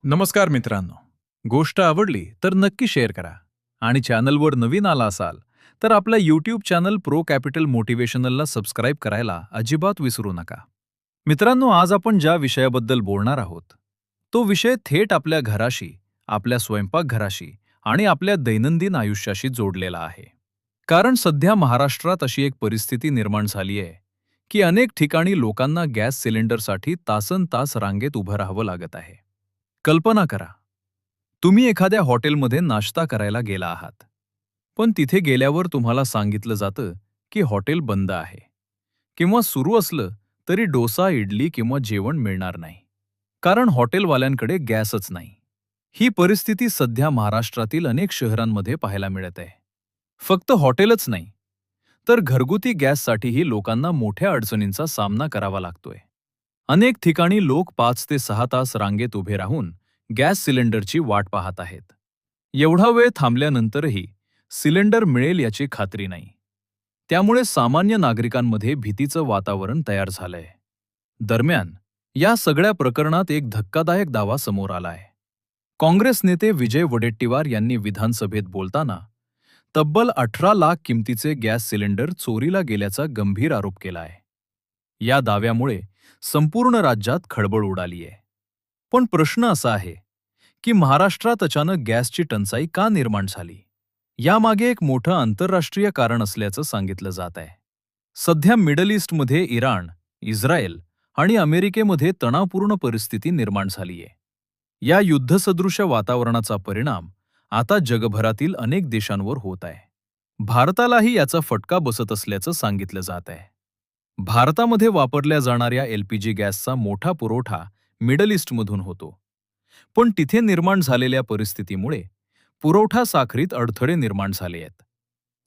नमस्कार मित्रांनो. गोष्ट आवडली तर नक्की शेअर करा आणि चॅनलवर नवीन आला असाल तर आपल्या यूट्यूब चॅनल प्रो कॅपिटल मोटिवेशनलला सबस्क्राईब करायला अजिबात विसरू नका. मित्रांनो, आज आपण ज्या विषयाबद्दल बोलणार आहोत तो विषय थेट आपल्या घराशी, आपल्या स्वयंपाकघराशी आणि आपल्या दैनंदिन आयुष्याशी जोडलेला आहे. कारण सध्या महाराष्ट्रात अशी एक परिस्थिती निर्माण झाली आहे की अनेक ठिकाणी लोकांना गॅस सिलेंडरसाठी तासनतास रांगेत उभं राहावं लागत आहे. कल्पना करा, तुम्ही एखाद्या हॉटेलमध्ये नाश्ता करायला गेला आहात, पण तिथे गेल्यावर तुम्हाला सांगितलं जातं की हॉटेल बंद आहे, किंवा सुरू असलं तरी डोसा, इडली किंवा जेवण मिळणार नाही, कारण हॉटेलवाल्यांकडे गॅसच नाही. ही परिस्थिती सध्या महाराष्ट्रातील अनेक शहरांमध्ये पाहायला मिळत आहे. फक्त हॉटेलच नाही, तर घरगुती गॅससाठीही लोकांना मोठ्या अडचणींचा सामना करावा लागतोय. अनेक ठिकाणी लोक 5 ते 6 तास रांगेत उभे राहून गॅस सिलेंडरची वाट पाहत आहेत. एवढा वेळ थांबल्यानंतरही सिलेंडर मिळेल याची खात्री नाही. त्यामुळे सामान्य नागरिकांमध्ये भीतीचं वातावरण तयार झालंय. दरम्यान, या सगळ्या प्रकरणात एक धक्कादायक दावा समोर आलाय. काँग्रेस नेते विजय वडेट्टीवार यांनी विधानसभेत बोलताना तब्बल 18 लाख किमतीचे गॅस सिलेंडर चोरीला गेल्याचा गंभीर आरोप केलाय. या दाव्यामुळे संपूर्ण राज्यात खळबळ उडाली आहे. पण प्रश्न असा आहे की महाराष्ट्रात अचानक गॅसची टंचाई का निर्माण झाली? यामागे एक मोठं आंतरराष्ट्रीय कारण असल्याचं सांगितलं जात आहे. सध्या मिडल ईस्टमध्ये इराण, इस्रायल आणि अमेरिकेमध्ये तणावपूर्ण परिस्थिती निर्माण झालीय. या युद्धसदृश वातावरणाचा परिणाम आता जगभरातील अनेक देशांवर होत आहे. भारतालाही याचा फटका बसत असल्याचं सांगितलं जात आहे. भारतामध्ये वापरल्या जाणाऱ्या एलपीजी गॅसचा मोठा पुरवठा मिडल ईस्टमधून होतो. पण तिथे निर्माण झालेल्या परिस्थितीमुळे पुरवठा साखळीत अडथळे निर्माण झाले आहेत.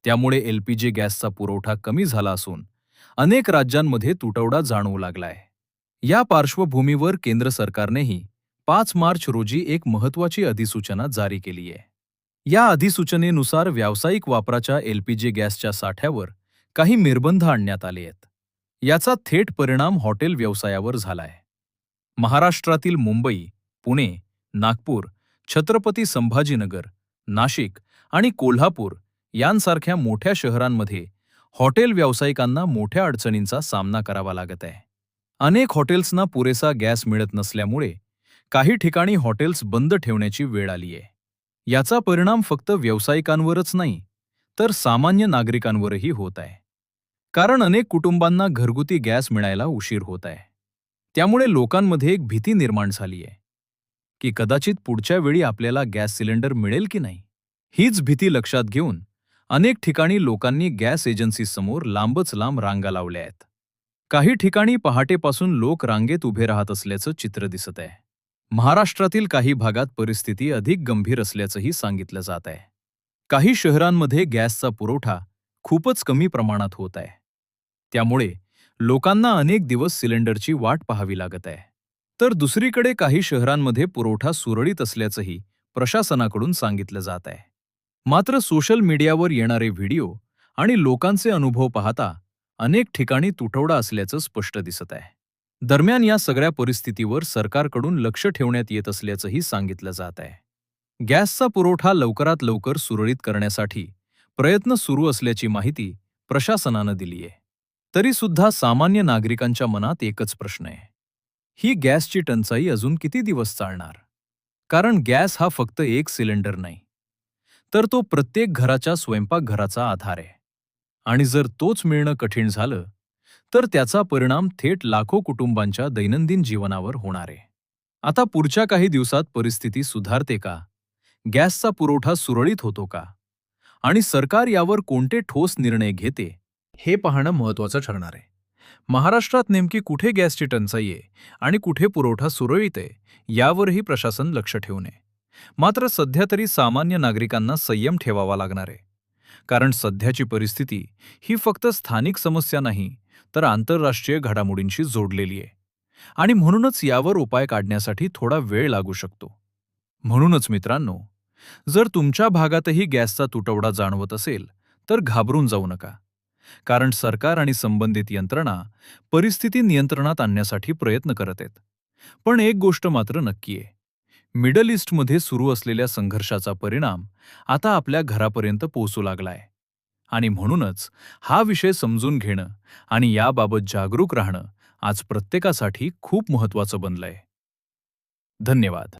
त्यामुळे एलपीजी गॅसचा पुरवठा कमी झाला असून अनेक राज्यांमध्ये तुटवडा जाणवू लागलाय. या पार्श्वभूमीवर केंद्र सरकारनेही 5 मार्च रोजी एक महत्त्वाची अधिसूचना जारी केली आहे. या अधिसूचनेनुसार व्यावसायिक वापराच्या एलपीजी गॅसच्या साठ्यावर काही निर्बंध आणण्यात आले आहेत. याचा थेट परिणाम हॉटेल व्यवसायावर झालाय. महाराष्ट्रातील मुंबई, पुणे, नागपूर, छत्रपती संभाजीनगर, नाशिक आणि कोल्हापूर यांसारख्या मोठ्या शहरांमध्ये हॉटेल व्यावसायिकांना मोठ्या अडचणींचा सामना करावा लागत आहे. अनेक हॉटेल्सना पुरेसा गॅस मिळत नसल्यामुळे काही ठिकाणी हॉटेल्स बंद ठेवण्याची वेळ आली आहे. याचा परिणाम फक्त व्यावसायिकांवरच नाही, तर सामान्य नागरिकांवरही होत आहे. कारण अनेक कुटुंबांना घरगुती गॅस मिळायला उशीर होत आहे. त्यामुळे लोकांमध्ये एक भीती निर्माण झाली आहे की कदाचित पुढच्या वेळी आपल्याला गॅस सिलेंडर मिळेल की नाही. हीच भीती लक्षात घेऊन अनेक ठिकाणी लोकांनी गॅस एजन्सीसमोर लांबच लांब रांगा लावल्या आहेत. काही ठिकाणी पहाटेपासून लोक रांगेत उभे राहत असल्याचं चित्र दिसत आहे. महाराष्ट्रातील काही भागात परिस्थिती अधिक गंभीर असल्याचंही सांगितलं जात आहे. काही शहरांमध्ये गॅसचा पुरवठा खूपच कमी प्रमाणात होत आहे. त्यामुळे लोकांना अनेक दिवस सिलेंडरची वाट पाहावी लागत आहे. तर दुसरीकडे काही शहरांमध्ये पुरवठा सुरळीत असल्याचंही प्रशासनाकडून सांगितलं जात आहे. मात्र सोशल मीडियावर येणारे व्हिडिओ आणि लोकांचे अनुभव पाहता अनेक ठिकाणी तुटवडा असल्याचं स्पष्ट दिसत आहे. दरम्यान, या सगळ्या परिस्थितीवर सरकारकडून लक्ष ठेवण्यात येत असल्याचंही सांगितलं जात आहे. गॅसचा पुरवठा लवकरात लवकर सुरळीत करण्यासाठी प्रयत्न सुरू असल्याची माहिती प्रशासनानं दिली आहे. तरी सुद्धा सामान्य नागरिकांच्या मनात एकच प्रश्न आहे. ही गॅसची टंचाई अजून किती दिवस चालणार? कारण गॅस हा फक्त एक सिलेंडर नाही, तर तो प्रत्येक घराच्या स्वयंपाकघराचा आधार आहे. आणि जर तोच मिळणं कठीण झालं तर त्याचा परिणाम थेट लाखो कुटुंबांच्या दैनंदिन जीवनावर होणार आहे. आता पुढच्या काही दिवसात परिस्थिती सुधारते का? गॅसचा पुरवठा सुरळीत होतो का? आणि सरकार यावर कोणते ठोस निर्णय घेते, हे पाहणं महत्त्वाचं ठरणार आहे. महाराष्ट्रात नेमकी कुठे गॅसची टंचाई आहे आणि कुठे पुरवठा सुरळीत आहे, यावरही प्रशासन लक्ष ठेवून आहे. मात्र सध्या तरी सामान्य नागरिकांना संयम ठेवावा लागणार आहे. कारण सध्याची परिस्थिती ही फक्त स्थानिक समस्या नाही, तर आंतरराष्ट्रीय घडामोडींशी जोडलेली आहे. आणि म्हणूनच यावर उपाय काढण्यासाठी थोडा वेळ लागू शकतो. म्हणूनच मित्रांनो, जर तुमच्या भागातही गॅसचा तुटवडा जाणवत असेल तर घाबरून जाऊ नका. कारण सरकार आणि संबंधित यंत्रणा परिस्थिती नियंत्रणात आणण्यासाठी प्रयत्न करत आहेत. पण एक गोष्ट मात्र नक्की आहे मिडल ईस्टमध्ये सुरू असलेल्या संघर्षाचा परिणाम आता आपल्या घरापर्यंत पोहोचू लागलाय. आणि म्हणूनच हा विषय समजून घेणं आणि याबाबत जागरूक राहणं आज प्रत्येकासाठी खूप महत्त्वाचं बनलंय. धन्यवाद.